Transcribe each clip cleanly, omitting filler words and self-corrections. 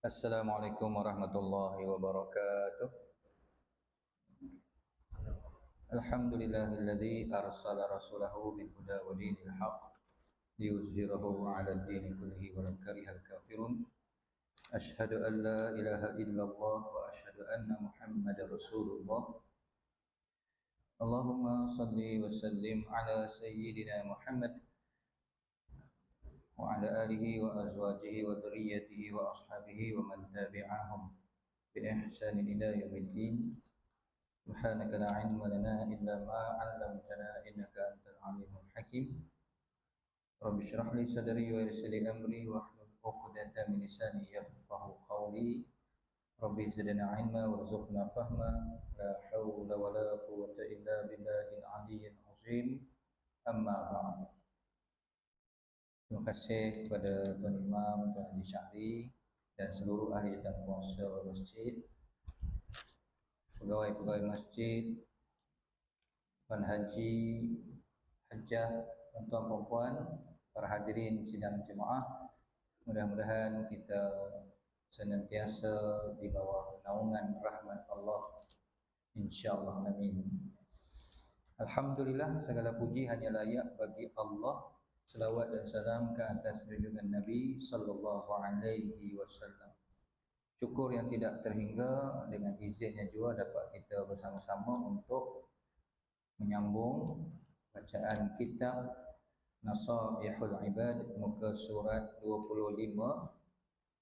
Assalamualaikum warahmatullahi wabarakatuh. Alhamdulillahilladzi arsala rasulahu bil huda wa dinil haqq liyuzhirahu 'ala ad-dini kullihi walau karihal kafirun. Asyhadu an la ilaha illallah wa asyhadu anna Muhammadar Rasulullah. Allahumma salli wa sallim ala sayyidina Muhammad wa ala alihi wa azwajihi wa dhurriyyatihi wa ashabihi wa man tabi'ahum bi ihsanin ila yaumiddin. Subhanaka la ilma lana illa ma 'allamtana innaka antal alimul hakim. Rabbi shrah li sadri wa yassir li amri wahlul 'uqdatam min lisani yafqahu qawli. Rabbi zidna ilma warzuqna fahma. La haula wa la quwwata illa billahil aliyyil azim. Amma ba'd. Terima kasih kepada Tuan Imam, Tuan Haji Syahri dan seluruh ahli dan kuasa masjid, pegawai-pegawai masjid, Tuan Haji, Hajjah, tuan-tuan perempuan, para hadirin sidang jemaah. Mudah-mudahan kita senantiasa di bawah naungan rahmat Allah, insya-Allah, amin. Alhamdulillah, segala puji hanya layak bagi Allah. Selawat dan salam ke atas junjungan Nabi sallallahu alaihi wasallam. Syukur yang tidak terhingga, dengan izinnya juga dapat kita bersama-sama untuk menyambung bacaan kitab Nasaihul Ibad, muka surat 25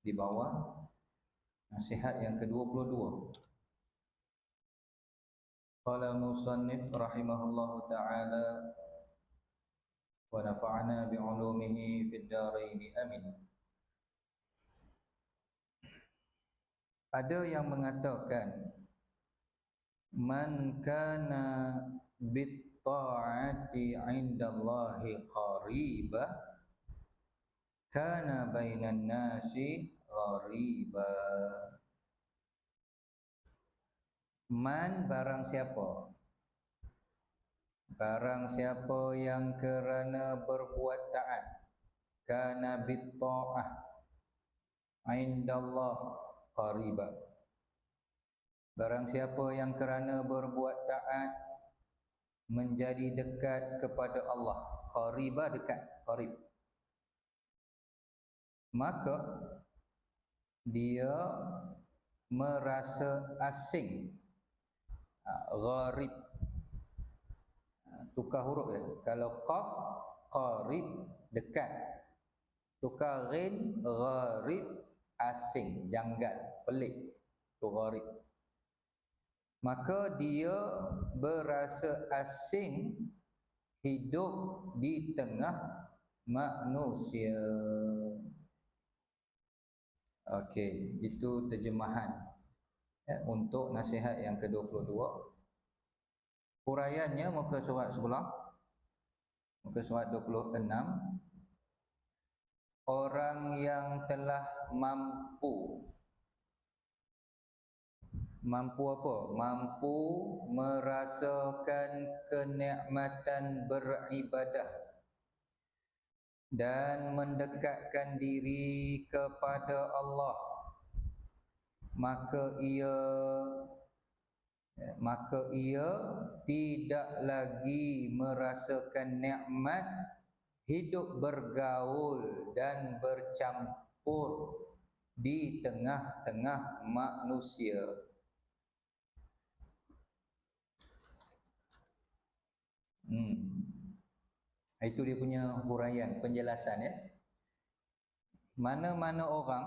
di bawah, nasihat yang ke-22. Qala musannif rahimahullahu ta'ala wa nafa'ana bi'ulumihi fid dharain amin. Ada yang mengatakan man kana bit ta'ati 'indallahi qariba kana bainan nasi ghariba. Man, barang siapa, barang siapa yang kerana berbuat taat, kana bit ta'ah 'indallah qariba, barang siapa yang kerana berbuat taat menjadi dekat kepada Allah. Qariba, dekat, qarib. Maka dia merasa asing. Gharib, tukar huruf ya. Kalau qaf, qarib, dekat. Tukar ghin, gharib, asing, janggal, pelik. Itu gharib. Maka dia berasa asing hidup di tengah manusia. Okey, itu terjemahan untuk nasihat yang ke-22. Huraiannya muka surat sebelah, muka surat 26. Orang yang telah mampu apa? Mampu merasakan kenikmatan beribadah dan mendekatkan diri kepada Allah, maka ia tidak lagi merasakan nikmat hidup bergaul dan bercampur di tengah-tengah manusia. Itu dia punya huraian, penjelasan ya. Mana-mana orang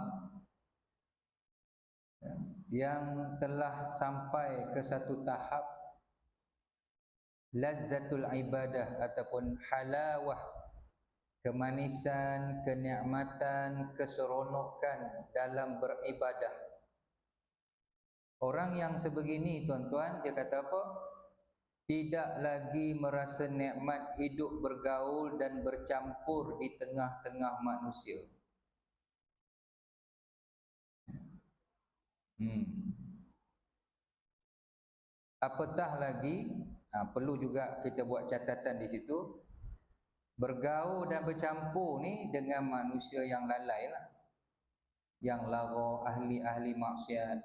yang telah sampai ke satu tahap lazzatul ibadah ataupun halawah, kemanisan, kenikmatan, keseronokan dalam beribadah. Orang yang sebegini, tuan-tuan, dia kata apa? Tidak lagi merasa nikmat hidup bergaul dan bercampur di tengah-tengah manusia. Apatah lagi, perlu juga kita buat catatan di situ, bergaul dan bercampur ni dengan manusia yang lalai lah. yang lara, ahli-ahli maksiat.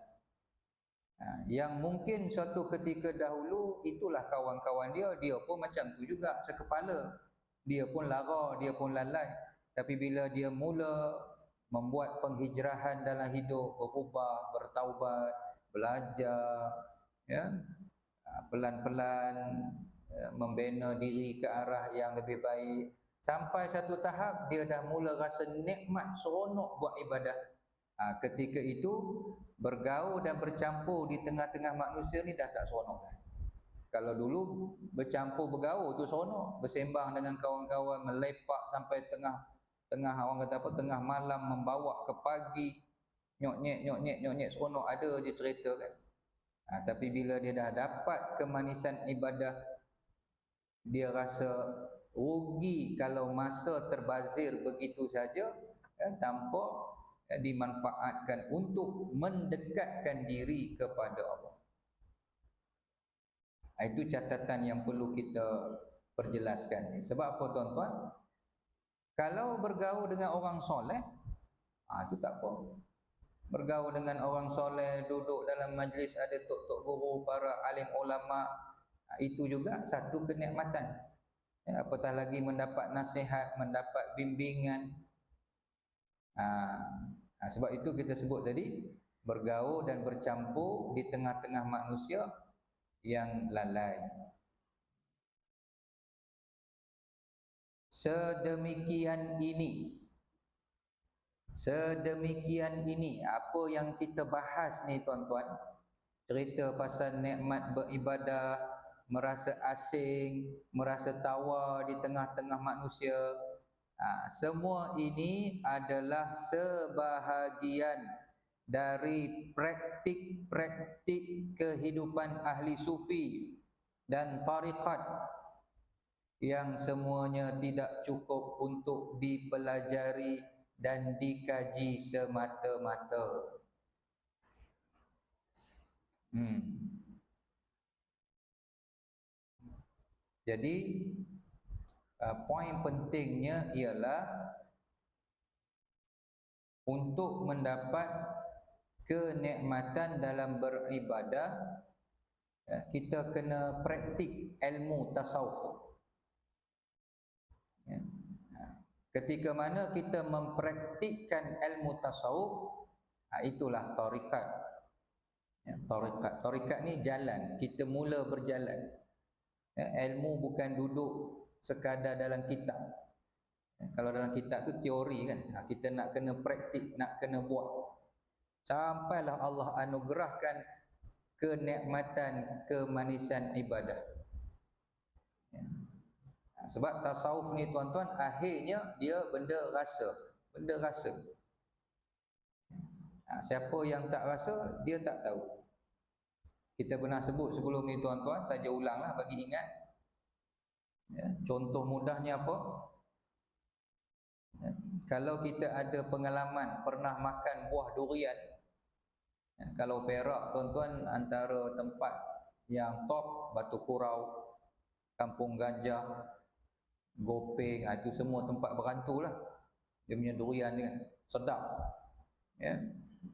Yang mungkin suatu ketika dahulu itulah kawan-kawan dia, dia pun macam tu juga, sekepala. Dia pun lara, dia pun lalai. Tapi bila dia mula membuat penghijrahan dalam hidup, berubah, bertaubat, belajar, ya, pelan-pelan membina diri ke arah yang lebih baik, sampai satu tahap dia dah mula rasa nikmat, seronok buat ibadah. Ketika itu bergaul dan bercampur di tengah-tengah manusia ni dah tak seronok dah. Kalau dulu bercampur bergaul tu seronok, bersembang dengan kawan-kawan, melepak sampai tengah orang kata apa, tengah malam, membawa ke pagi, nyok-nyek seronok, ada je cerita kan. Tapi bila dia dah dapat kemanisan ibadah, dia rasa rugi kalau masa terbazir begitu saja, tanpa dimanfaatkan untuk mendekatkan diri kepada Allah. Itu catatan yang perlu kita perjelaskan. Sebab apa tuan-tuan? Kalau bergaul dengan orang soleh, itu tak apa. Bergaul dengan orang soleh, duduk dalam majlis ada tok-tok guru, para alim ulama, itu juga satu kenikmatan. Apatah lagi mendapat nasihat, mendapat bimbingan. Sebab itu kita sebut tadi, bergaul dan bercampur di tengah-tengah manusia yang lalai. Sedemikian ini apa yang kita bahas ni tuan-tuan, cerita pasal nikmat beribadah, merasa asing, merasa tawar di tengah-tengah manusia. Semua ini adalah sebahagian dari praktik-praktik kehidupan ahli sufi dan tariqat yang semuanya tidak cukup untuk dipelajari dan dikaji semata-mata. Jadi poin pentingnya ialah untuk mendapat kenikmatan dalam beribadah, kita kena praktik ilmu tasawuf tu. Ketika mana kita mempraktikkan ilmu tasawuf, itulah tarikat. Tarikat ni jalan, kita mula berjalan. Ilmu bukan duduk sekadar dalam kitab. Kalau dalam kitab tu teori kan, kita nak kena praktik, nak kena buat, sampailah Allah anugerahkan kenikmatan, kemanisan ibadah. Sebab tasawuf ni tuan-tuan, akhirnya dia benda rasa. Siapa yang tak rasa, dia tak tahu. Kita pernah sebut sebelum ni tuan-tuan, saja ulanglah bagi ingat. Contoh mudahnya apa? Kalau kita ada pengalaman pernah makan buah durian, kalau Perak tuan-tuan, antara tempat yang top, Batu Kurau, Kampung Gajah, Gopeng, itu semua tempat berantu lah. Dia punya durian ni kan sedap.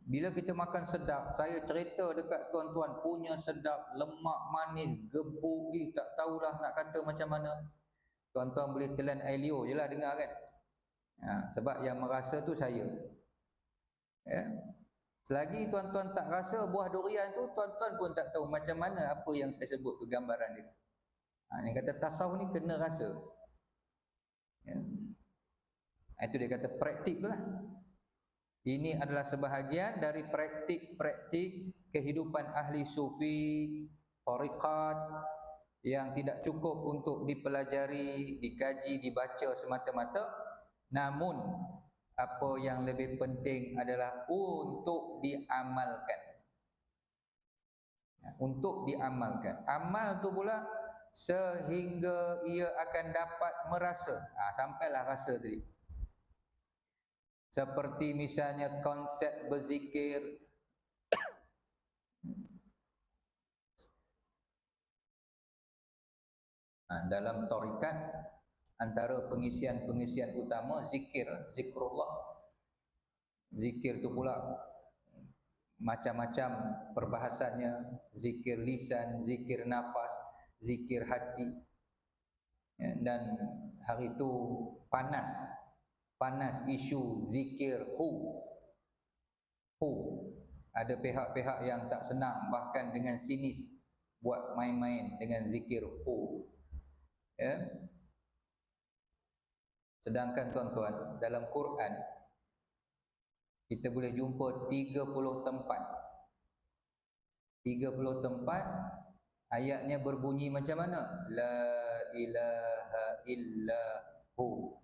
Bila kita makan sedap, saya cerita dekat tuan-tuan, punya sedap, lemak, manis, gebuk, tak tahulah nak kata macam mana. Tuan-tuan boleh telan air liur je lah dengar kan. Sebab yang merasa tu saya. Selagi tuan-tuan tak rasa buah durian tu, tuan-tuan pun tak tahu macam mana apa yang saya sebut tu, gambaran dia. Yang kata tasawuf ni kena rasa. Itu dia kata praktik tu lah. Ini adalah sebahagian dari praktik-praktik kehidupan ahli sufi, tariqat, yang tidak cukup untuk dipelajari, dikaji, dibaca semata-mata. Namun apa yang lebih penting adalah untuk diamalkan. Untuk diamalkan. Amal tu pula sehingga ia akan dapat merasa. Sampailah rasa tadi. Seperti misalnya konsep berzikir. Dalam tarikat, antara pengisian utama zikir, zikrullah. Zikir tu pula macam-macam perbahasannya, zikir lisan, zikir nafas, zikir hati. Dan hari itu panas isu zikir hu. Ada pihak-pihak yang tak senang, bahkan dengan sinis buat main-main dengan zikir hu. Ya. Sedangkan tuan-tuan, dalam Quran kita boleh jumpa 30 tempat. 30 tempat ayatnya berbunyi macam mana? La ilaha illahu.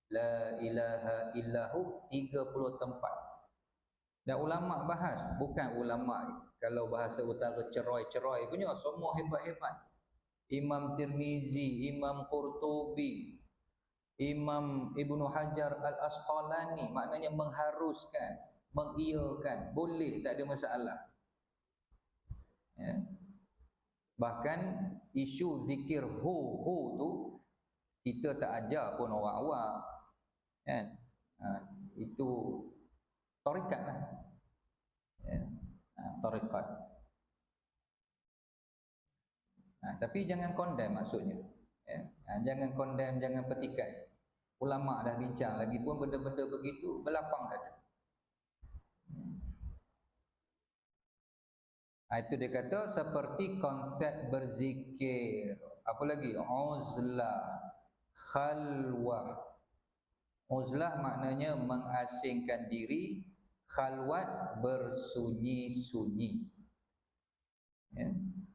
La ilaha illahu, 30 tempat. Dan ulama bahas, bukan ulama kalau bahasa utara cerai-cerai punya, semua hebat-hebat. Imam Tirmizi, Imam Qurtubi, Imam Ibnu Hajar Al-Asqalani, maknanya mengharuskan, mengiyakan, boleh, tak ada masalah. Ya. Bahkan isu zikir hu tu kita tak ajar pun orang awam, kan? Itu tarikat lah. Ya. Tarikat. Tapi jangan condemn maksudnya. Ya. Jangan condemn, jangan petikai. Ulama dah bincang, lagi pun benda-benda begitu berlapang dada. Itu dia kata seperti konsep berzikir. Apa lagi? Uzlah, khalwah. Uzlah maknanya mengasingkan diri, khalwat bersunyi-sunyi. Ya.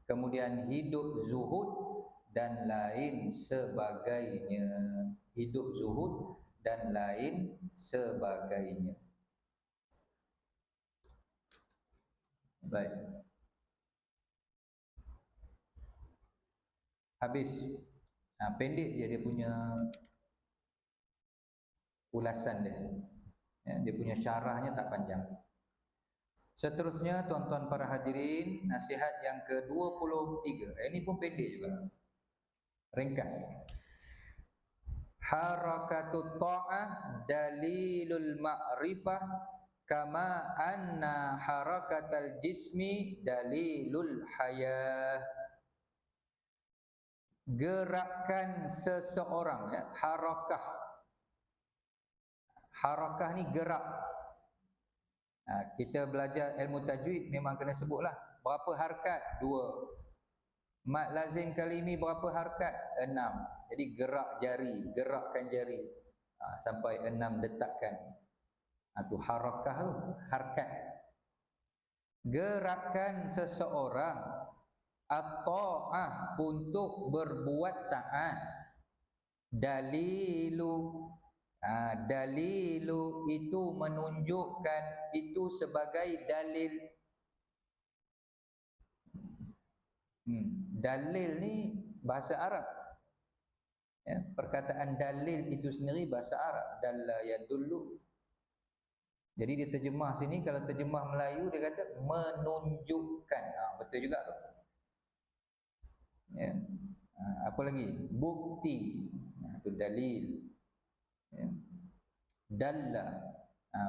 Kemudian hidup zuhud dan lain sebagainya. Hidup zuhud dan lain sebagainya. Baik. Habis. Pendek je dia punya ulasan dia. Ya, dia punya syarahnya tak panjang. Seterusnya tuan-tuan para hadirin, nasihat yang ke-23. Ini pun pendek juga. Ringkas. Harakatut ta'ah dalilul ma'rifah kama anna harakatal jismi dalilul hayah. Gerakan seseorang, ya, harakah ni gerak. Kita belajar ilmu tajwid memang kena sebutlah berapa harakat? 2. Mad lazim kalimi berapa harakat? 6. Jadi gerak jari, gerakkan jari sampai 6 detakan. Itu harakah tu, harakat. Gerakan seseorang at-ta'ah untuk berbuat taat. Dalilu dalilu itu menunjukkan, itu sebagai dalil. Dalil ni bahasa Arab. Ya, perkataan dalil itu sendiri bahasa Arab. Dalla yadullu. Jadi dia terjemah sini, kalau terjemah Melayu dia kata menunjukkan. Betul juga tu. Ya. Apa lagi? Bukti. Itu dalil. Ya. Dalla.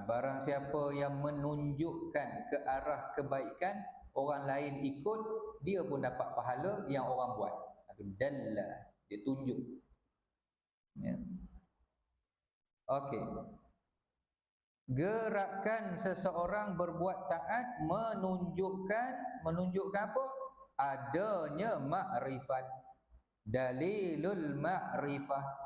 Barang siapa yang menunjukkan ke arah kebaikan, orang lain ikut, dia pun dapat pahala yang orang buat. Itu dalla, dia tunjuk. Ya. Okey. Gerakan seseorang berbuat taat menunjukkan apa? Adanya makrifat. Dalilul makrifah.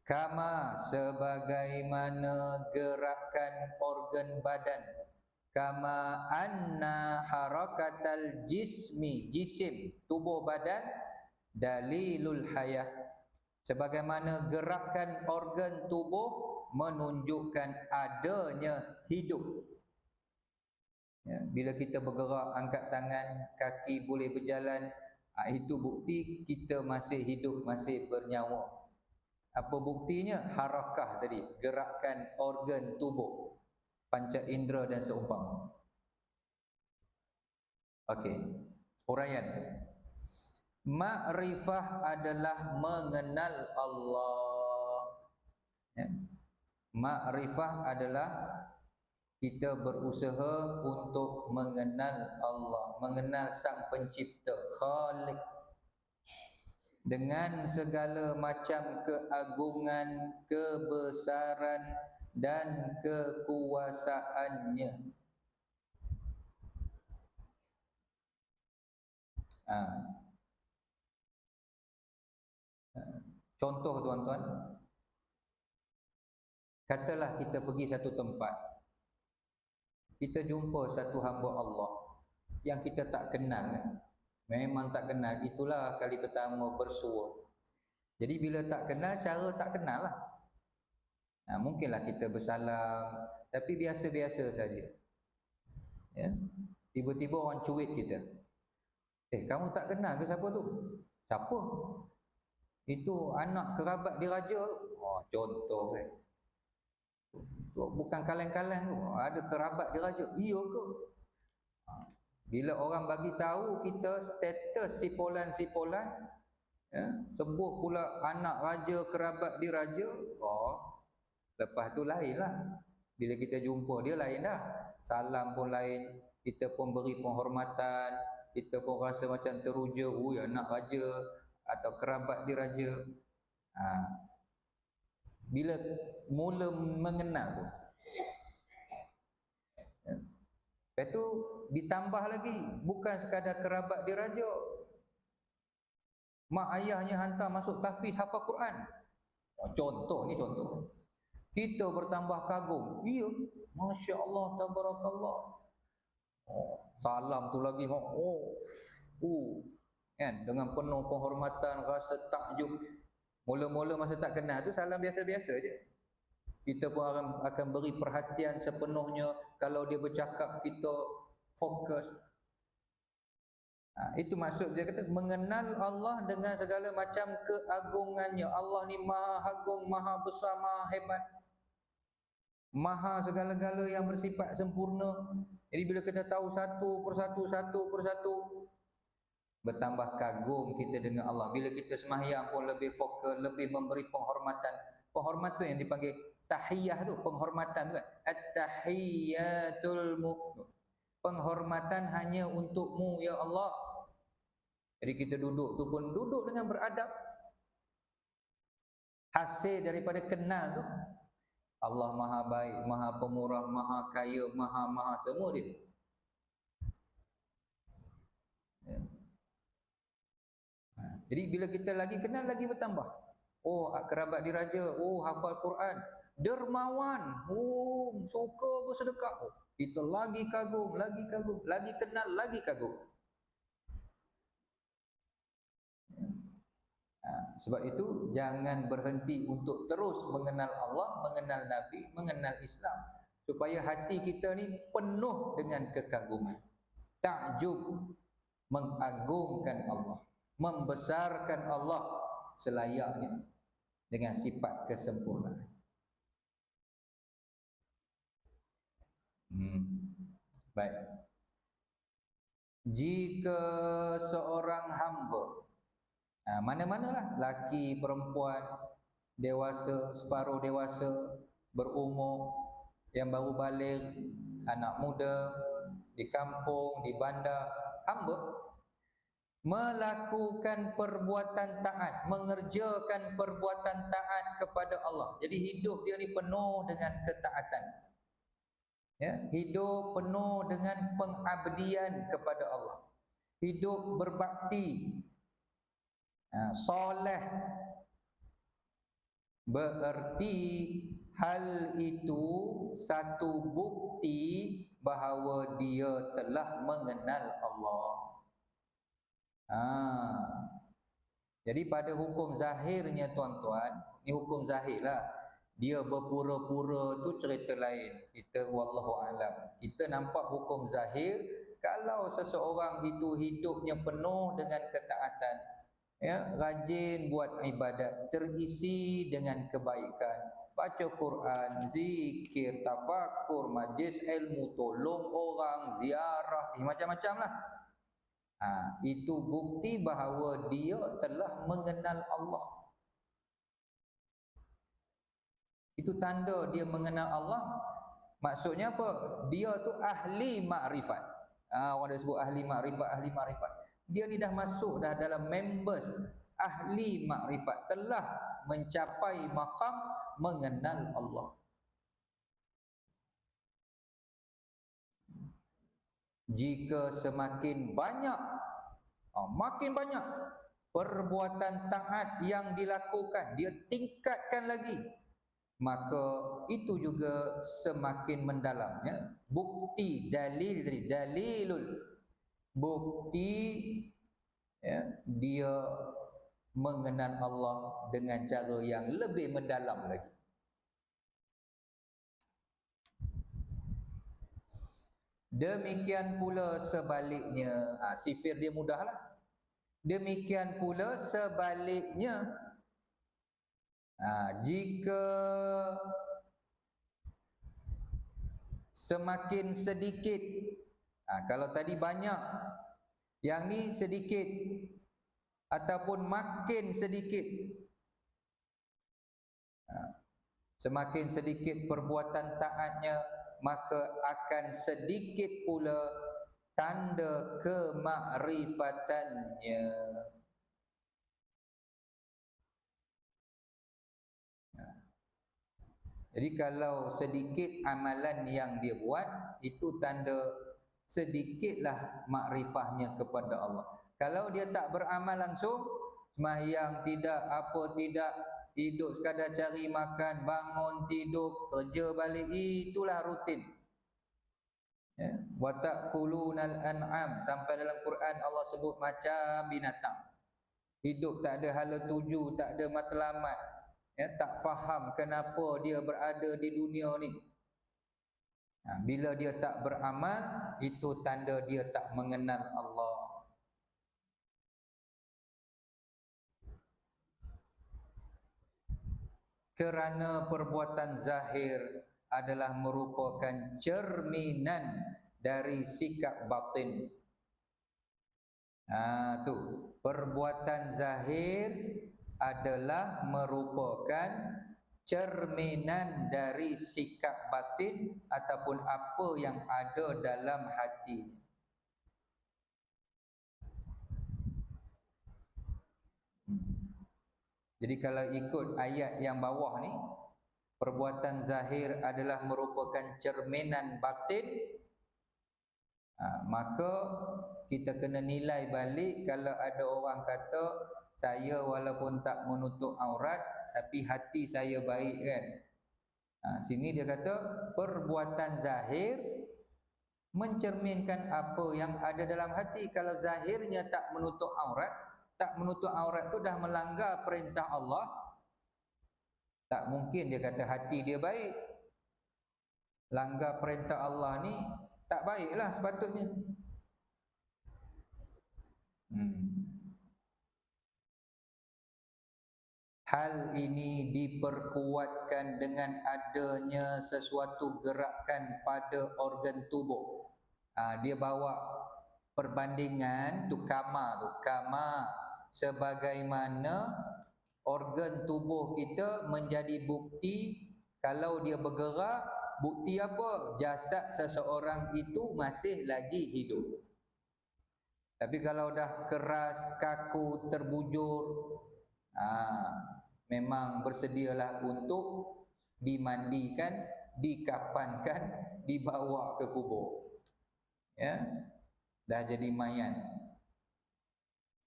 Kama sebagaimana gerakan organ badan. Kama anna harakatal jismi, jisim, tubuh badan, dalilul hayah. Sebagaimana gerakan organ tubuh menunjukkan adanya hidup. Ya, bila kita bergerak, angkat tangan, kaki boleh berjalan, itu bukti kita masih hidup, masih bernyawa. Apa buktinya? Harakah tadi, gerakan organ tubuh, panca indera dan seumpama. Okey, uraian. Ma'rifah adalah mengenal Allah. Ya. Ma'rifah adalah kita berusaha untuk mengenal Allah, mengenal Sang Pencipta, Khaliq, dengan segala macam keagungan, kebesaran dan kekuasaannya. Contoh tuan-tuan, katalah kita pergi satu tempat, kita jumpa satu hamba Allah yang kita tak kenal kan? Memang tak kenal, itulah kali pertama bersua. Jadi bila tak kenal, cara tak kenal lah. Mungkinlah kita bersalam, tapi biasa-biasa saja. Ya? Tiba-tiba orang cuit kita. Kamu tak kenal ke siapa tu? Siapa? Itu anak kerabat diraja tu. Contoh kan. Bukan kaleng-kaleng tu. Ada kerabat diraja. Iya ke? Bila orang bagi tahu kita status sipolan-sipolan, ya, sebut pula anak raja, kerabat diraja, lepas tu lain lah. Bila kita jumpa dia lain dah. Salam pun lain, kita pun beri penghormatan, kita pun rasa macam teruja, anak raja atau kerabat diraja. Bila mula mengenal tu, lepas tu ditambah lagi, bukan sekadar kerabat diraja, mak ayahnya hantar masuk tahfiz hafal Quran. Contoh ni contoh. Kita bertambah kagum. Ya, Masya Allah, Tabarakallah. Salam tu lagi. Kan, dengan penuh penghormatan, rasa takjub. Mula-mula masa tak kenal tu salam biasa-biasa je. Kita pun akan beri perhatian sepenuhnya. Kalau dia bercakap, kita fokus. Itu maksud dia kata mengenal Allah dengan segala macam keagungannya. Allah ni maha agung, maha besar, maha hebat, maha segala-gala yang bersifat sempurna. Jadi bila kita tahu satu persatu, bertambah kagum kita dengan Allah. Bila kita sembahyang pun lebih fokus, lebih memberi penghormatan. Penghormatan yang dipanggil tahiyah tu, penghormatan tu kan. At-tahiyyatul penghormatan hanya untukmu ya Allah. Jadi kita duduk tu pun duduk dengan beradab. Hasil daripada kenal tu, Allah maha baik, maha pemurah, maha kaya, maha semua dia. Jadi bila kita lagi kenal, lagi bertambah. Kerabat diraja, hafal Quran, dermawan, suka bersedekah. Kita lagi kagum, lagi kenal, lagi kagum. Sebab itu jangan berhenti untuk terus mengenal Allah, mengenal Nabi, mengenal Islam, supaya hati kita ni penuh dengan kekaguman, takjub, mengagungkan Allah, membesarkan Allah selayaknya dengan sifat kesempurnaan. Baik. Jika seorang hamba, mana-manalah, laki, perempuan, dewasa, separuh dewasa, berumur, yang baru balik, anak muda, di kampung, di bandar, hamba melakukan perbuatan taat, mengerjakan perbuatan taat kepada Allah. Jadi hidup dia ni penuh dengan ketaatan. Ya, hidup penuh dengan pengabdian kepada Allah. Hidup berbakti, soleh. Bererti hal itu satu bukti bahawa dia telah mengenal Allah. Jadi pada hukum zahirnya tuan-tuan, ni hukum zahir lah. Dia berpura-pura tu cerita lain. Kita wallahu alam. Kita nampak hukum zahir, kalau seseorang itu hidupnya penuh dengan ketaatan, ya, rajin buat ibadat, terisi dengan kebaikan, baca Quran, zikir, tafakur, majlis ilmu, tolong orang, ziarah, macam-macam lah. Itu bukti bahawa dia telah mengenal Allah. Itu Itu tanda dia mengenal Allah. Maksudnya apa? Dia tu ahli makrifat. Orang dia sebut ahli makrifat. Dia ni dah masuk dah dalam members ahli makrifat, telah mencapai maqam mengenal Allah. Jika semakin banyak, makin banyak perbuatan taat yang dilakukan, dia tingkatkan lagi, maka itu juga semakin mendalam, ya. Bukti, dalilul, bukti, ya, dia mengenal Allah dengan cara yang lebih mendalam lagi. Demikian pula sebaliknya, sifir dia mudahlah. Demikian pula sebaliknya, jika semakin sedikit, kalau tadi banyak, yang ni sedikit ataupun makin sedikit, semakin sedikit perbuatan taatnya, maka akan sedikit pula tanda kemakrifatannya. Jadi kalau sedikit amalan yang dia buat, itu tanda sedikitlah makrifahnya kepada Allah. Kalau dia tak beramal langsung, sembahyang tidak, apa tidak, hidup sekadar cari makan, bangun, tidur, kerja balik, itulah rutin. Ya, wa ta'kulunal an'am, sampai dalam Quran Allah sebut macam binatang. Hidup tak ada hala tuju, tak ada matlamat, ya, tak faham kenapa dia berada di dunia ni. Bila dia tak beramal, itu tanda dia tak mengenal Allah. Kerana perbuatan zahir adalah merupakan cerminan dari sikap batin. Tu perbuatan zahir adalah merupakan cerminan dari sikap batin ataupun apa yang ada dalam hatinya. Jadi kalau ikut ayat yang bawah ni, perbuatan zahir adalah merupakan cerminan batin, maka kita kena nilai balik. Kalau ada orang kata, saya walaupun tak menutup aurat, tapi hati saya baik, kan. Sini dia kata perbuatan zahir mencerminkan apa yang ada dalam hati. Kalau zahirnya tak menutup aurat, tak menutup aurat tu dah melanggar perintah Allah, tak mungkin dia kata hati dia baik. Langgar perintah Allah ni tak baiklah sepatutnya. Hal ini diperkuatkan dengan adanya sesuatu gerakan pada organ tubuh. Dia bawa perbandingan tu kama, sebagaimana organ tubuh kita menjadi bukti. Kalau dia bergerak, bukti apa? Jasad seseorang itu masih lagi hidup. Tapi kalau dah keras, kaku, terbujur, memang bersedialah untuk dimandikan, dikapankan, dibawa ke kubur. Ya, dah jadi mayat.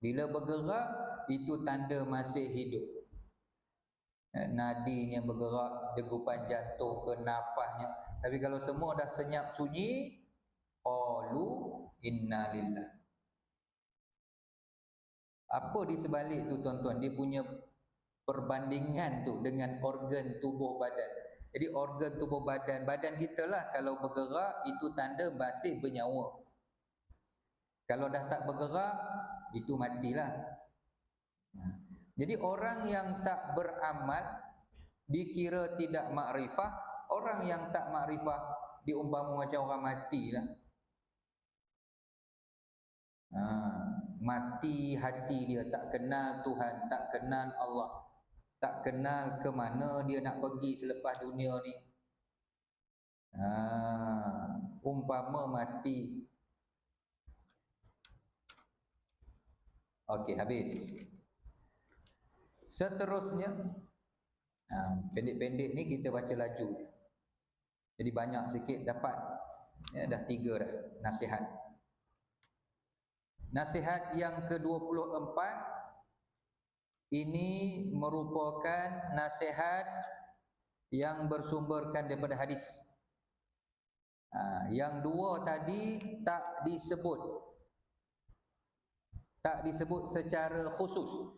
Bila bergerak, itu tanda masih hidup. Nadinya bergerak, degupan jantung ke nafasnya. Tapi kalau semua dah senyap sunyi, qalu inna lillah. Apa di sebalik tu tuan-tuan? Dia punya perbandingan tu dengan organ tubuh badan. Jadi organ tubuh badan kita lah, kalau bergerak, itu tanda masih bernyawa. Kalau dah tak bergerak, itu matilah. Jadi orang yang tak beramal dikira tidak makrifah. Orang yang tak makrifah diumpama macam orang matilah. Mati hati dia, tak kenal Tuhan, tak kenal Allah. tak kenal ke mana dia nak pergi selepas dunia ni. Umpama mati. Okey, habis. Seterusnya, pendek-pendek ni kita baca laju je. Jadi banyak sikit dapat. Ya, dah 3 dah nasihat. Nasihat yang ke-24 ini merupakan nasihat yang bersumberkan daripada hadis. Yang 2 tadi tak disebut. Tak disebut secara khusus.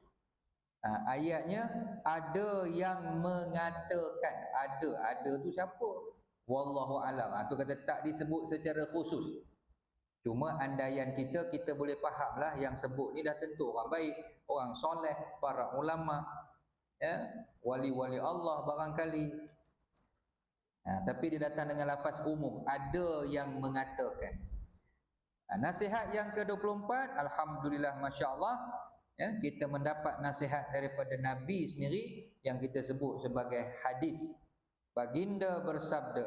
Ayatnya ada yang mengatakan. Ada tu siapa? Wallahu alam. Tu kata tak disebut secara khusus. Cuma andaian kita boleh fahamlah yang sebut ni dah tentu orang baik, orang soleh, para ulama, ya, wali-wali Allah barangkali. Tapi dia datang dengan lafaz umum, ada yang mengatakan. Nasihat yang ke-24, alhamdulillah, masya-Allah, ya, kita mendapat nasihat daripada Nabi sendiri yang kita sebut sebagai hadis. Baginda bersabda,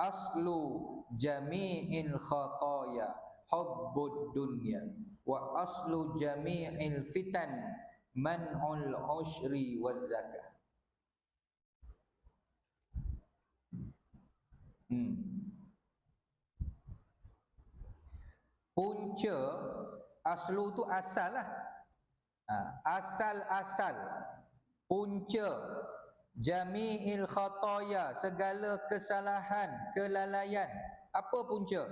aslu jami'il khataya hubbud dunya wa aslu jami'il fitan man'ul ushri waz zakah. Punca, aslu tu asal lah. Asal-asal, punca jami'il khataya, segala kesalahan, kelalaian. Apa punca?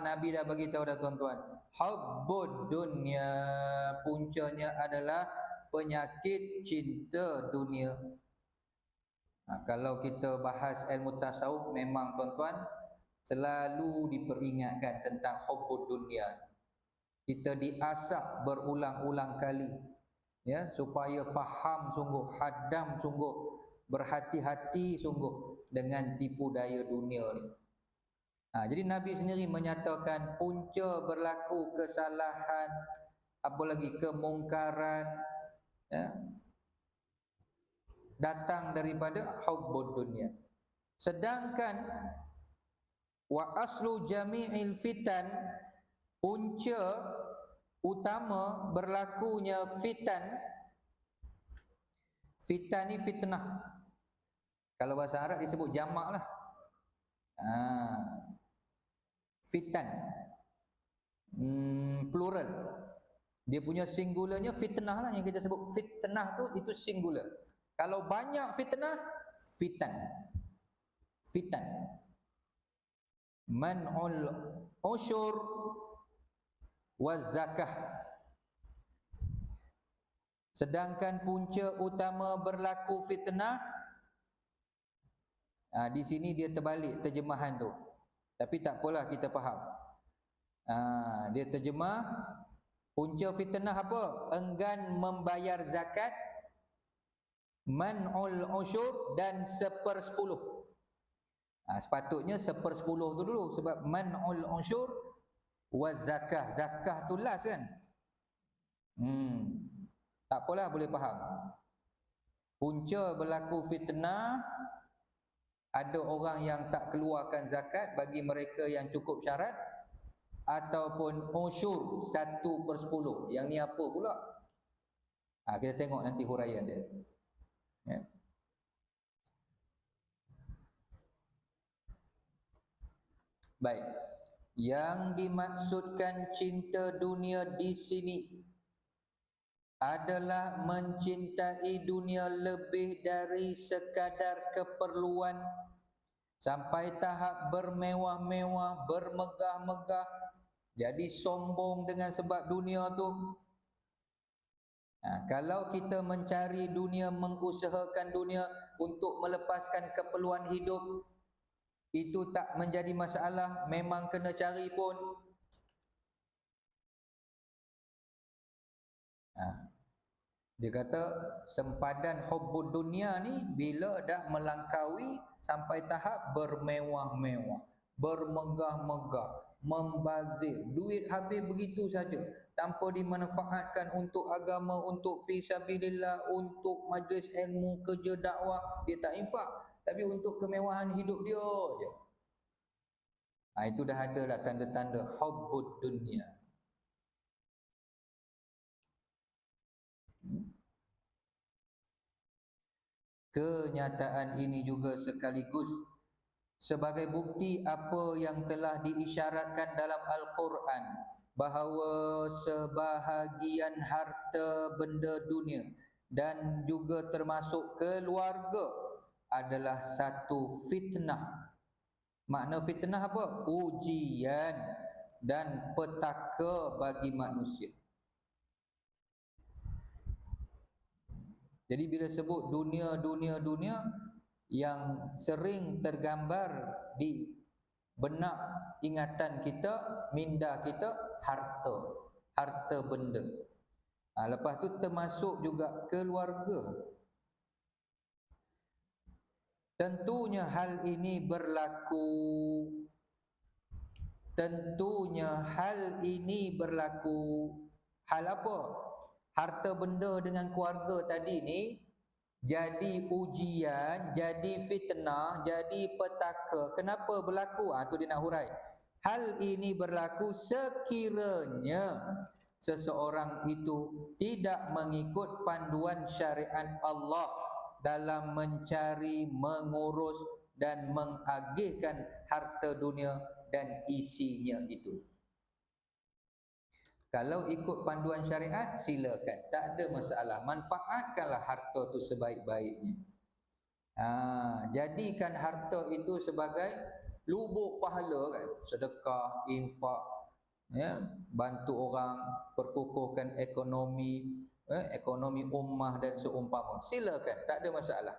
Nabi dah bagi tahu dah tuan-tuan. Hubbud dunya, puncanya adalah penyakit cinta dunia. Kalau kita bahas ilmu tasawuf, memang tuan-tuan selalu diperingatkan tentang hubbud dunya. Kita diasah berulang-ulang kali, ya, supaya faham sungguh, hadam sungguh, berhati-hati sungguh dengan tipu daya dunia ni. Jadi Nabi sendiri menyatakan punca berlaku kesalahan, apa lagi kemungkaran, ya, datang daripada hubbud dunya. Sedangkan wa aslu jami'il fitan, punca utama berlakunya fitan. Fitan ni fitnah. Kalau bahasa Arab disebut jamak lah. Fitan, plural. Dia punya singularnya fitnah lah, yang kita sebut fitnah tu, itu singular. Kalau banyak fitnah, fitan. Fitan. Man'ul ushur waz zakah. Sedangkan punca utama berlaku fitnah, di sini dia terbalik terjemahan tu. Tapi tak apalah, kita faham. Dia terjemah punca fitnah apa? Enggan membayar zakat, man'ul ushur, dan 1/10. Sepatutnya 1/10 tu dulu, sebab man'ul ushur wa zakah. Zakah tu last kan. Tak apalah, boleh faham. Punca berlaku fitnah, ada orang yang tak keluarkan zakat bagi mereka yang cukup syarat, ataupun usyur 1/10. Yang ni apa pula? Kita tengok nanti huraian dia, ya. Baik, yang dimaksudkan cinta dunia di sini adalah mencintai dunia lebih dari sekadar keperluan, sampai tahap bermewah-mewah, bermegah-megah, jadi sombong dengan sebab dunia tu. Kalau kita mencari dunia, mengusahakan dunia untuk melepaskan keperluan hidup, itu tak menjadi masalah, memang kena cari pun. Dia kata sempadan hubbud dunia ni bila dah melangkaui sampai tahap bermewah-mewah, bermegah-megah, membazir. Duit habis begitu saja tanpa dimanfaatkan untuk agama, untuk fisabilillah, untuk majlis ilmu, kerja dakwah. Dia tak infak, tapi untuk kemewahan hidup dia je. Itu dah ada lah tanda-tanda hubbud dunia. Kenyataan ini juga sekaligus sebagai bukti apa yang telah diisyaratkan dalam Al-Quran, bahawa sebahagian harta benda dunia dan juga termasuk keluarga adalah satu fitnah. Makna fitnah apa? Ujian dan petaka bagi manusia. Jadi bila sebut dunia, yang sering tergambar di benak ingatan kita, minda kita, harta benda. Lepas tu termasuk juga keluarga. Tentunya hal ini berlaku hal apa? Harta benda dengan keluarga tadi ni jadi ujian, jadi fitnah, jadi petaka. Kenapa berlaku? Tu dia nak hurai. Hal ini berlaku sekiranya seseorang itu tidak mengikut panduan syariat Allah dalam mencari, mengurus dan mengagihkan harta dunia dan isinya itu. Kalau ikut panduan syariat, silakan, tak ada masalah. Manfaatkanlah harta tu sebaik-baiknya. Jadikan harta itu sebagai lubuk pahala kan, sedekah, infak, bantu orang, perkukuhkan ekonomi, ekonomi ummah dan seumpama. Silakan, tak ada masalah.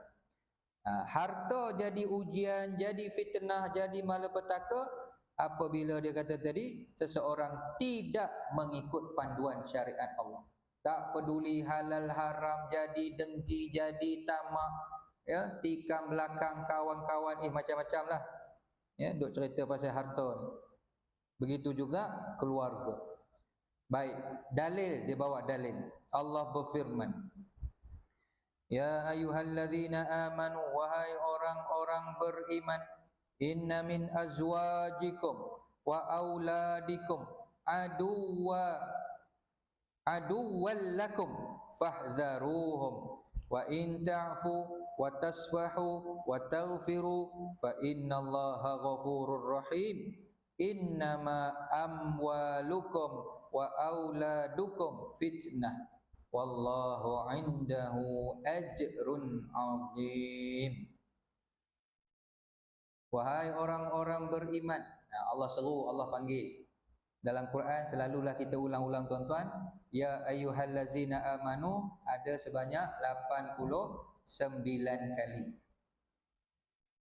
Harta jadi ujian, jadi fitnah, jadi malapetaka apabila dia kata tadi seseorang tidak mengikut panduan syariat Allah. Tak peduli halal haram, jadi dengki, jadi tamak, tikam belakang kawan-kawan, macam-macam lah. Duk cerita pasal harta ni. Begitu juga keluarga. Baik, dalil, dia bawa dalil. Allah berfirman, ya ayyuhalladzina amanu, wahai orang-orang beriman, inna min azwajikum wa auladikum aduwwan lakum fahdharuhum wa in ta'fu wa tasfahu wa taghfiru fa innallaha ghafurur rahim. Innama amwalukum wa auladukum fitnah wallahu indahu ajrun azim. Wahai orang-orang beriman. Allah seru, Allah panggil. Dalam Quran selalulah kita ulang-ulang tuan-tuan. Ya ayyuhallazina amanu, ada sebanyak 89 kali.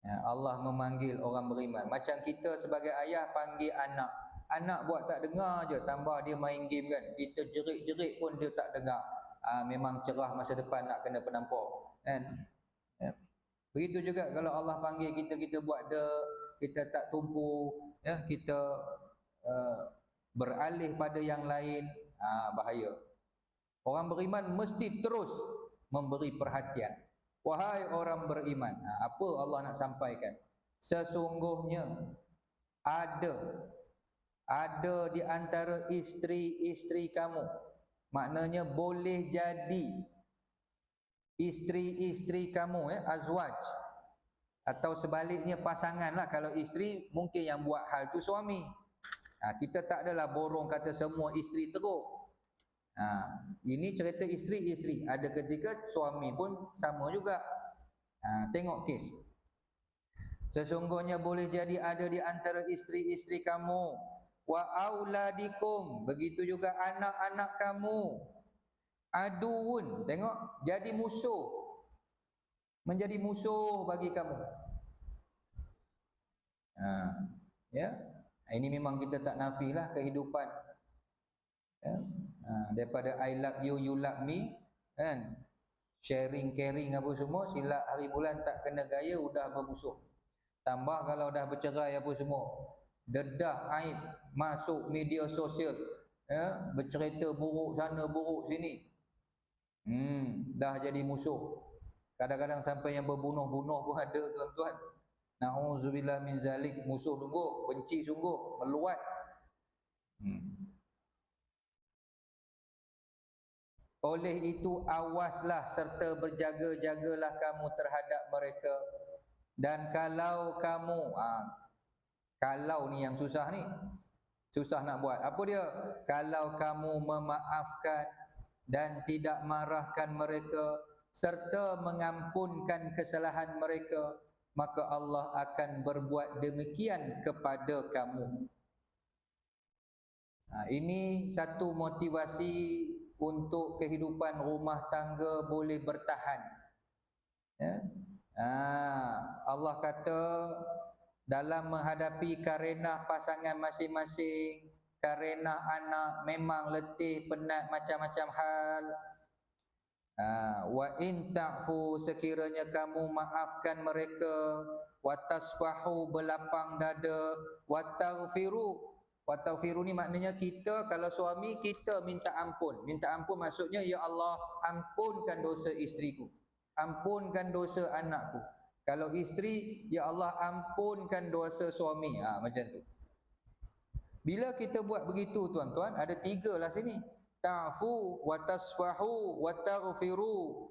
Allah memanggil orang beriman. Macam kita sebagai ayah panggil anak. Anak buat tak dengar je, tambah dia main game kan. Kita jerit-jerit pun dia tak dengar. Memang cerah masa depan nak kena penampar kan. Begitu juga kalau Allah panggil kita, kita buat kita tak tumpu, kita beralih pada yang lain, bahaya. Orang beriman mesti terus memberi perhatian. Wahai orang beriman, apa Allah nak sampaikan? Sesungguhnya ada di antara isteri-isteri kamu, maknanya boleh jadi isteri-isteri kamu, azwaj, atau sebaliknya pasangan lah. Kalau isteri mungkin yang buat hal tu suami. Kita tak adalah borong kata semua isteri teruk. Ini cerita isteri-isteri. Ada ketika suami pun sama juga. Tengok kes. Sesungguhnya boleh jadi ada di antara isteri-isteri kamu, wa auladikum, begitu juga anak-anak kamu, aduun, tengok, jadi musuh, menjadi musuh bagi kamu. Ini memang kita tak nafilah kehidupan. Daripada I love you, you love me, kan? Sharing, caring apa semua, silap hari bulan tak kena gaya, udah bermusuh. Tambah kalau dah bercerai apa semua, dedah aib masuk media sosial, ya, bercerita buruk sana buruk sini. Dah jadi musuh. Kadang-kadang sampai yang berbunuh-bunuh pun ada, tuan-tuan. Na'udzubillah min zalik, musuh sungguh, benci sungguh, meluat. Oleh itu awaslah serta berjaga-jagalah kamu terhadap mereka. Dan kalau kamu, kalau ni yang susah ni, susah nak buat. Apa dia? Kalau kamu memaafkan dan tidak marahkan mereka serta mengampunkan kesalahan mereka, maka Allah akan berbuat demikian kepada kamu. Ini satu motivasi untuk kehidupan rumah tangga boleh bertahan. Ya? Allah kata dalam menghadapi karenah pasangan masing-masing, karenah anak memang letih, penat macam-macam hal. Wa in ta'fu, sekiranya kamu maafkan mereka, wa tasfahu, berlapang dada, wa taghfiru. Wa taghfiru ni maknanya kita kalau suami kita minta ampun. Minta ampun maksudnya, ya Allah, ampunkan dosa isteriku, ampunkan dosa anakku. Kalau isteri, ya Allah, ampunkan dosa suami. Macam tu. Bila kita buat begitu, tuan-tuan, ada 3 lah sini. Ta'fu wa tasfahu wa taghfiru.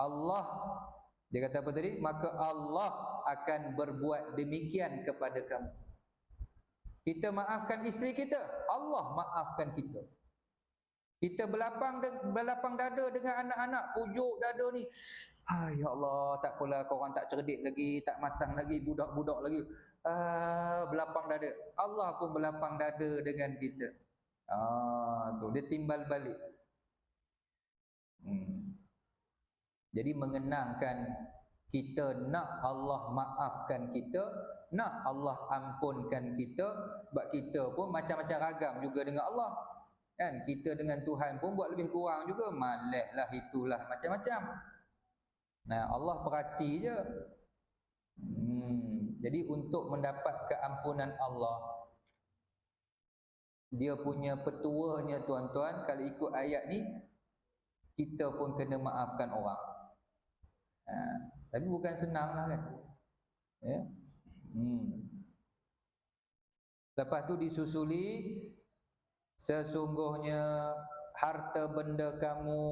Allah, dia kata apa tadi? Maka Allah akan berbuat demikian kepada kamu. Kita maafkan isteri kita, Allah maafkan kita. Kita berlapang dada dengan anak-anak, pujuk dada ni. Ya Allah, tak apalah, korang tak cerdik lagi, tak matang lagi, budak-budak lagi. Berlapang dada. Allah pun berlapang dada dengan kita. Tu dia timbal balik. Jadi mengenangkan kita nak Allah maafkan kita, nak Allah ampunkan kita, sebab kita pun macam-macam ragam juga dengan Allah. Kan kita dengan Tuhan pun buat lebih kurang juga, malah lah itulah macam-macam. Allah perhati je. Jadi untuk mendapat keampunan Allah, dia punya petuahnya, tuan-tuan, kalau ikut ayat ni, kita pun kena maafkan orang. Tapi bukan senang lah kan. Ya? Lepas tu disusuli, sesungguhnya harta benda kamu,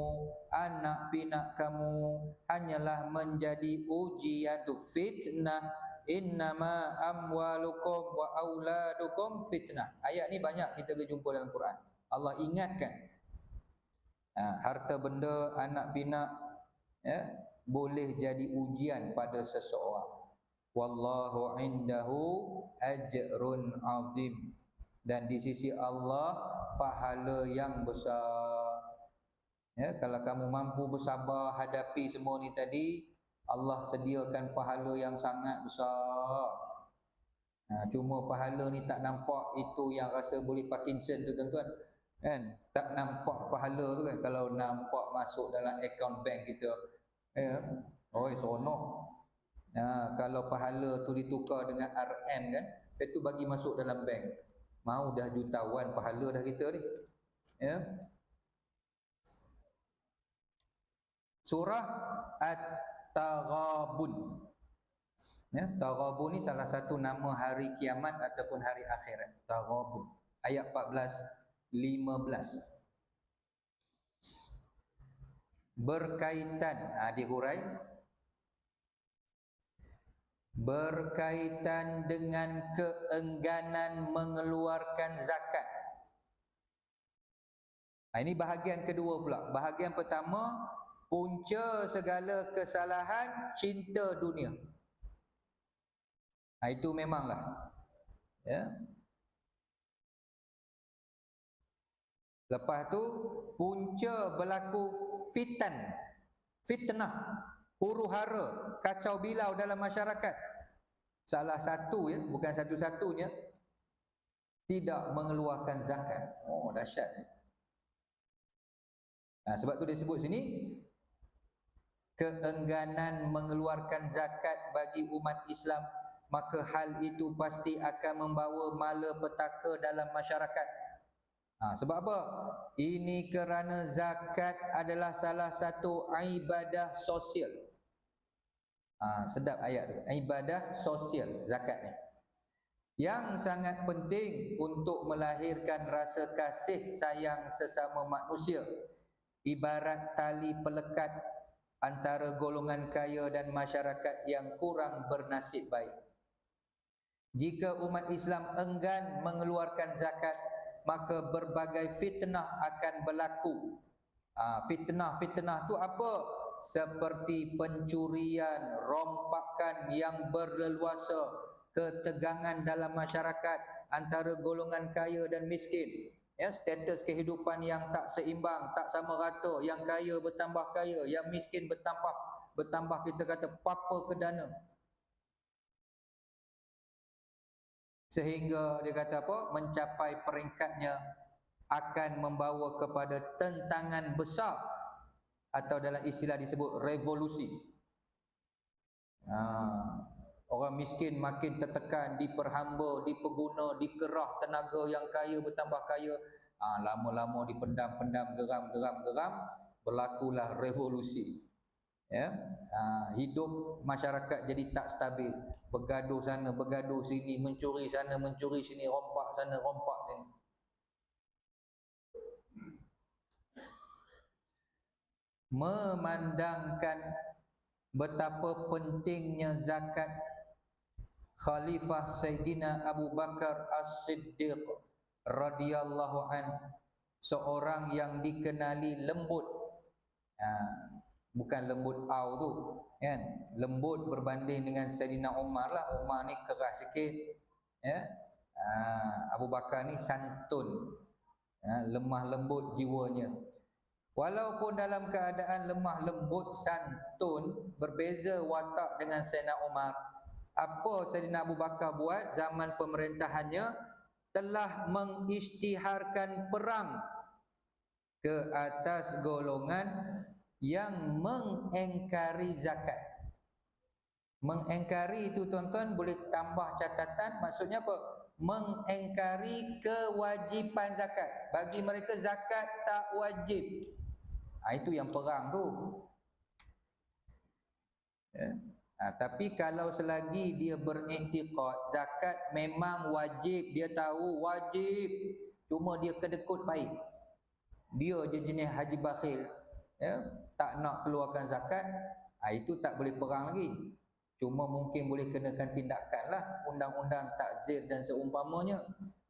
anak pinak kamu hanyalah menjadi ujian, tu fitnah. Innama amwalukum wa auladukum fitnah. Ayat ni banyak kita boleh jumpa dalam Quran. Allah ingatkan, harta benda, anak pinak, ya, boleh jadi ujian pada seseorang. Wallahu indahu ajrun azim. Dan di sisi Allah pahala yang besar. Ya, kalau kamu mampu bersabar hadapi semua ni tadi, Allah sediakan pahala yang sangat besar. Cuma pahala ni tak nampak, itu yang rasa boleh Parkinson tu, tuan-tuan. Kan? Tak nampak pahala tu kan. Kalau nampak masuk dalam akaun bank kita, ya, seronok. Kalau pahala tu ditukar dengan RM kan, lepas tu bagi masuk dalam bank, mau dah jutawan pahala dah kita ni. Ya. Surah At-Taghabun. Ya, Taghabun ni salah satu nama hari kiamat ataupun hari akhirat. Taghabun. Ayat 14-15. Berkaitan, dihurai, berkaitan dengan keengganan mengeluarkan zakat. Ini bahagian kedua pula. Bahagian pertama, punca segala kesalahan cinta dunia. Itu memanglah. Ya. Lepas tu punca berlaku fitnah, huru-hara, kacau bilau dalam masyarakat. Salah satu, ya, bukan satu-satunya, tidak mengeluarkan zakat. Dahsyat ya. Sebab tu dia sebut sini, keengganan mengeluarkan zakat bagi umat Islam maka hal itu pasti akan membawa malapetaka dalam masyarakat. Sebab apa? Ini kerana zakat adalah salah satu ibadah sosial. Sedap ayat tu. Ibadah sosial zakat ni, yang sangat penting untuk melahirkan rasa kasih sayang sesama manusia, ibarat tali pelekat antara golongan kaya dan masyarakat yang kurang bernasib baik. Jika umat Islam enggan mengeluarkan zakat, maka berbagai fitnah akan berlaku. Fitnah-fitnah tu apa? Seperti pencurian, rompakan yang berleluasa, ketegangan dalam masyarakat antara golongan kaya dan miskin. Status kehidupan yang tak seimbang, tak sama rata, yang kaya bertambah kaya, yang miskin bertambah kita kata papa ke dana. Sehingga dia kata apa? Mencapai peringkatnya akan membawa kepada tentangan besar, atau dalam istilah disebut revolusi. Orang miskin makin tertekan, diperhamba, diperguna, dikerah tenaga, yang kaya bertambah kaya. Lama-lama dipendam-pendam, geram, berlakulah revolusi. Hidup masyarakat jadi tak stabil, bergaduh sana, bergaduh sini, mencuri sana, mencuri sini, rompak sana, rompak sini. Memandangkan betapa pentingnya zakat, Khalifah Sayyidina Abu Bakar As-Siddiq radhiyallahu an, seorang yang dikenali lembut, bukan lembut au tu kan, lembut berbanding dengan Sayyidina Umar lah. Umar ni keras sikit, Abu Bakar ni santun, lemah lembut jiwanya. Walaupun dalam keadaan lemah lembut santun, berbeza watak dengan Sayyidina Umar. Apa Sayyidina Abu Bakar buat zaman pemerintahannya? Telah mengisytiharkan perang ke atas golongan yang mengingkari zakat. Mengingkari itu tuan-tuan boleh tambah catatan, maksudnya apa? Mengingkari kewajipan zakat. Bagi mereka zakat tak wajib. Itu yang perang tu. Tapi kalau selagi dia beriktikad zakat memang wajib, dia tahu wajib, cuma dia kedekut baik, dia je jenis haji bakhil, tak nak keluarkan zakat, itu tak boleh perang lagi. Cuma mungkin boleh kenakan tindakan lah, undang-undang takzir dan seumpamanya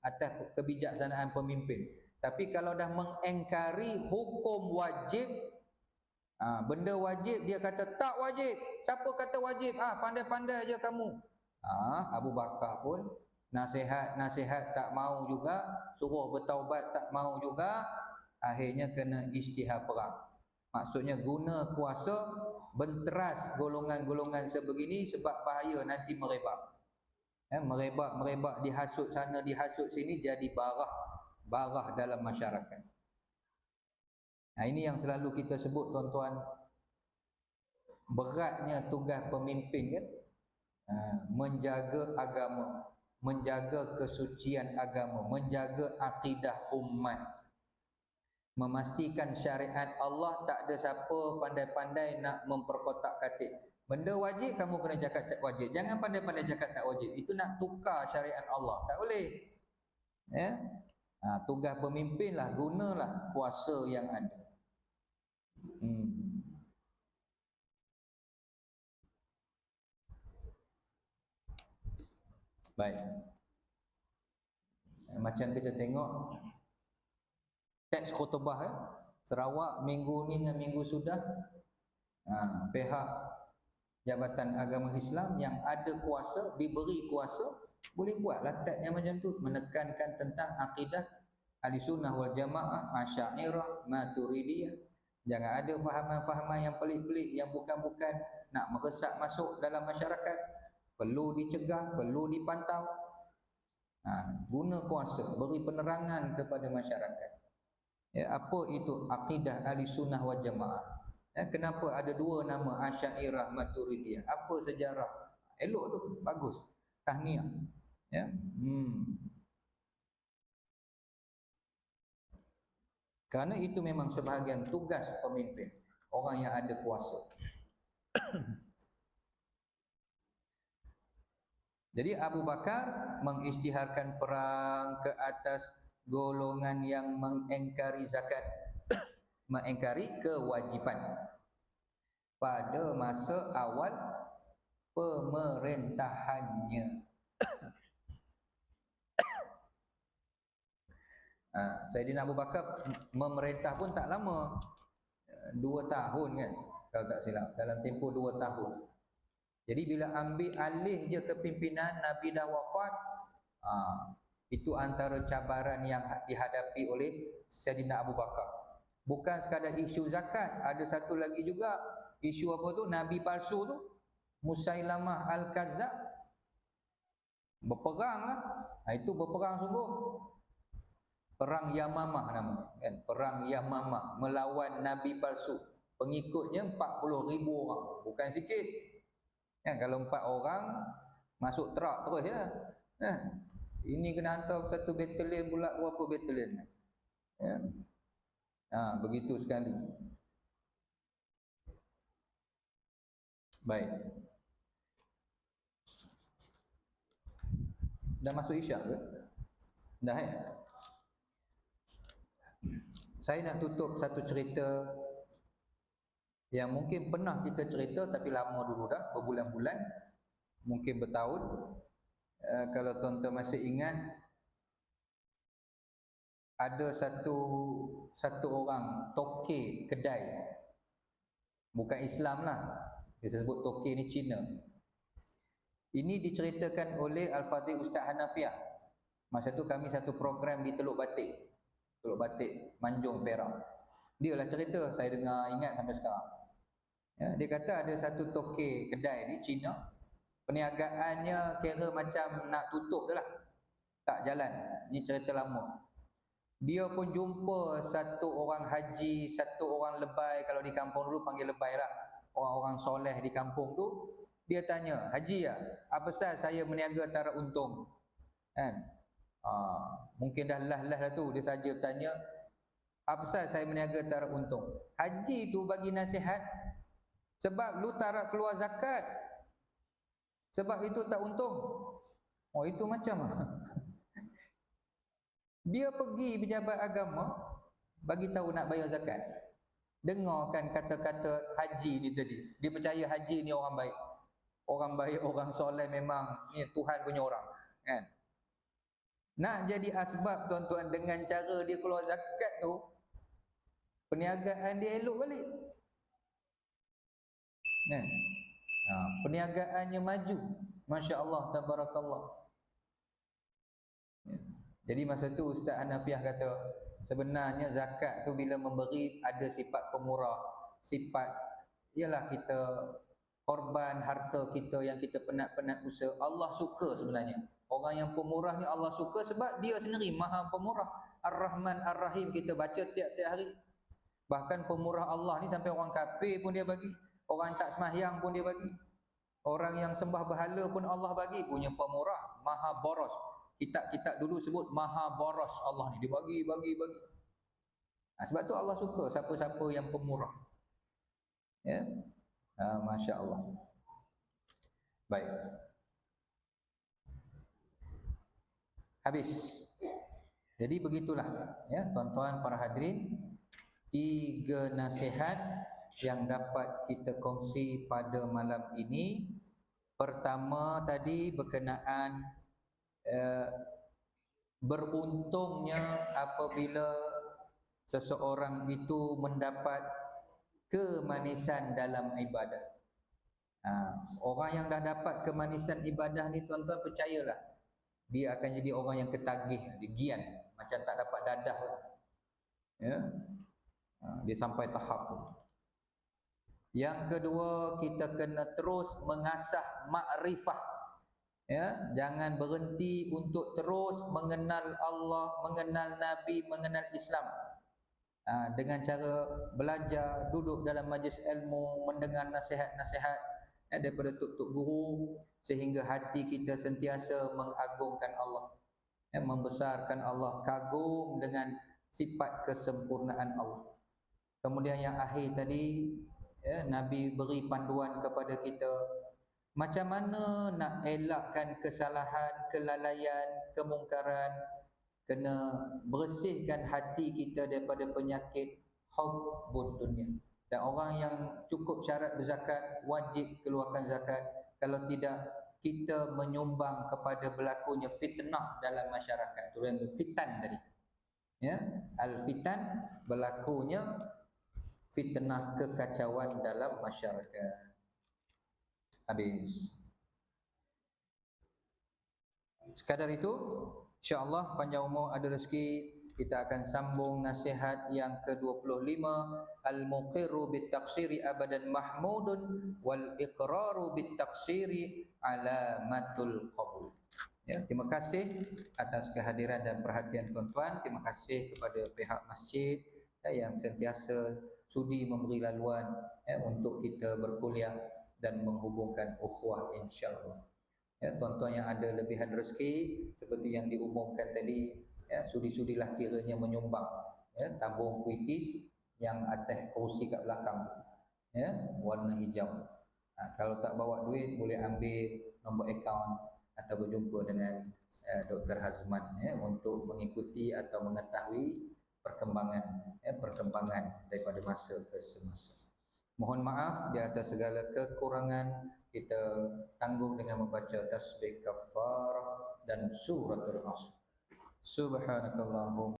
atas kebijaksanaan pemimpin. Tapi kalau dah mengingkari hukum wajib, benda wajib dia kata tak wajib. Siapa kata wajib? Pandai-pandai je kamu. Abu Bakar pun nasihat tak mau juga, suruh bertaubat tak mau juga, akhirnya kena isytihar perang. Maksudnya guna kuasa benteras golongan-golongan sebegini, sebab bahaya nanti merebak. Merebak dihasut sana, dihasut sini, jadi barah dalam masyarakat. Ini yang selalu kita sebut tuan-tuan, beratnya tugas pemimpin kan, menjaga agama, menjaga kesucian agama, menjaga akidah umat, memastikan syariat Allah tak ada siapa pandai-pandai nak memperkotak-katik. Benda wajib kamu kena cakap tak wajib, jangan pandai-pandai cakap tak wajib. Itu nak tukar syariat Allah, tak boleh. Tugas pemimpin lah, gunalah kuasa yang ada. Baik. Macam kita tengok teks khutbah Sarawak minggu ni dengan minggu sudah, pihak Jabatan Agama Islam yang ada kuasa, diberi kuasa, boleh buatlah teks yang macam tu, menekankan tentang akidah Ahlussunnah wal Jamaah, Asy'ariyah, Maturidiyah. Jangan ada fahaman-fahaman yang pelik-pelik, yang bukan-bukan, nak meresap masuk dalam masyarakat. Perlu dicegah, perlu dipantau. Guna kuasa, beri penerangan kepada masyarakat. Apa itu akidah Ahlussunnah wal Jamaah? Kenapa ada dua nama, Asy'ariyah, Maturidiyah? Apa sejarah? Elok tu, bagus. tahniah. Ya. Kerana itu memang sebahagian tugas pemimpin, orang yang ada kuasa. Jadi Abu Bakar mengisytiharkan perang ke atas golongan yang mengingkari zakat, mengingkari kewajipan pada masa awal pemerintahannya. Saidina Abu Bakar memerintah pun tak lama, 2 tahun kan, kalau tak silap, dalam tempoh 2 tahun. Jadi bila ambil alih je kepimpinan, Nabi dah wafat, itu antara cabaran yang dihadapi oleh Saidina Abu Bakar. Bukan sekadar isu zakat, ada satu lagi juga isu apa tu, Nabi palsu tu, Musailamah Al-Kazzab. Berperang lah, itu berperang sungguh. Perang Yamamah namanya kan? Perang Yamamah melawan Nabi palsu. Pengikutnya 40,000 orang, bukan sikit. Kan, kalau 4 orang masuk terak terus ya. Ini kena hantar satu batalion pula, berapa batalion. Ya. Begitu sekali. Baik. Dah masuk isyak ke? Dah ya? Saya nak tutup satu cerita yang mungkin pernah kita cerita tapi lama dulu dah, berbulan-bulan, mungkin bertahun. Kalau tuan-tuan masih ingat, ada satu orang toke kedai, bukan Islam lah, dia sebut toke ni Cina. Ini diceritakan oleh Al-Fadhil Ustaz Hanafiah. Masa tu kami satu program di Teluk Batik, Manjung, Perak. Dia lah cerita, saya dengar, ingat sampai sekarang. Ya, dia kata ada satu toke kedai ni Cina, perniagaannya kira macam nak tutup dah lah, tak jalan. Ni cerita lama. Dia pun jumpa satu orang haji, satu orang lebay, kalau di kampung dulu panggil lebay lah, orang-orang soleh di kampung tu. Dia tanya, haji ya, apa pasal saya meniaga tak ada untung? Kan? Mungkin dah lah tu, dia saja tanya, apa pasal saya meniaga tak ada untung? Haji tu bagi nasihat, sebab lu tak nak keluar zakat, sebab itu tak untung. Oh, itu macam dia pergi pejabat agama, bagi tahu nak bayar zakat. Dengarkan kata-kata haji ni tadi. Dia percaya haji ni orang baik. Orang baik, orang soleh, memang ni Tuhan punya orang, kan? Nak jadi asbab tuan-tuan, dengan cara dia keluar zakat tu, perniagaan dia elok balik. Kan? Perniagaannya maju. Masya Allah, tabarakallah. Jadi masa tu Ustaz Hanafiah kata, sebenarnya zakat tu bila memberi ada sifat pemurah, sifat ialah kita korban harta kita yang kita penat-penat usaha. Allah suka sebenarnya. Orang yang pemurah ni Allah suka sebab dia sendiri Maha Pemurah. Ar-Rahman Ar-Rahim kita baca tiap-tiap hari. Bahkan pemurah Allah ni sampai orang kafir pun dia bagi, orang tak sembahyang pun dia bagi, orang yang sembah berhala pun Allah bagi. Punya pemurah, Maha Boros. Kitab-kitab dulu sebut Maha Boros Allah ni, dia bagi. Sebab tu Allah suka siapa-siapa yang pemurah. Ya. Masya Allah. Baik. Habis. Jadi begitulah ya tuan-tuan para hadirin, 3 nasihat yang dapat kita kongsi pada malam ini. Pertama tadi berkenaan beruntungnya apabila seseorang itu mendapat kemanisan dalam ibadah. Orang yang dah dapat kemanisan ibadah ni tuan-tuan percayalah, dia akan jadi orang yang ketagih, dia gian, macam tak dapat dadah lah. Ya. Dia sampai tahap tu. Yang kedua, kita kena terus mengasah makrifah. Ya, jangan berhenti untuk terus mengenal Allah, mengenal Nabi, mengenal Islam. Dengan cara belajar, duduk dalam majlis ilmu, mendengar nasihat-nasihat, daripada tok-tok guru, sehingga hati kita sentiasa mengagungkan Allah, membesarkan Allah, kagum dengan sifat kesempurnaan Allah. Kemudian yang akhir tadi, Nabi beri panduan kepada kita macam mana nak elakkan kesalahan, kelalaian, kemungkaran. Kena bersihkan hati kita daripada penyakit hubbud dunia. Dan orang yang cukup syarat berzakat, wajib keluarkan zakat. Kalau tidak, kita menyumbang kepada berlakunya fitnah dalam masyarakat. Itu yang fitan tadi. Ya, al-fitan, berlakunya fitnah, kekacauan dalam masyarakat. Habis. Sekadar itu, insya-Allah panjang umur ada rezeki, kita akan sambung nasihat yang ke-25, al-muqirru bit-taqsiri abadan mahmudun wal iqraru bit-taqsiri alamatul qabul. Ya, terima kasih atas kehadiran dan perhatian tuan-tuan. Terima kasih kepada pihak masjid yang sentiasa sudi memberi laluan untuk kita berkuliah dan menghubungkan ukhuwah, insya-Allah. Ya, tuan-tuan yang ada lebihan rezeki seperti yang diumumkan tadi, sudi-sudilah kiranya menyumbang, tabung puitis yang atas kerusi kat belakang, warna hijau. Kalau tak bawa duit, boleh ambil nombor akaun atau berjumpa dengan Dr. Hazman untuk mengikuti atau mengetahui perkembangan daripada masa ke semasa. Mohon maaf di atas segala kekurangan. Kita tanggung dengan membaca tasbih kafarah dan suratul Asr. Subhanakallahumma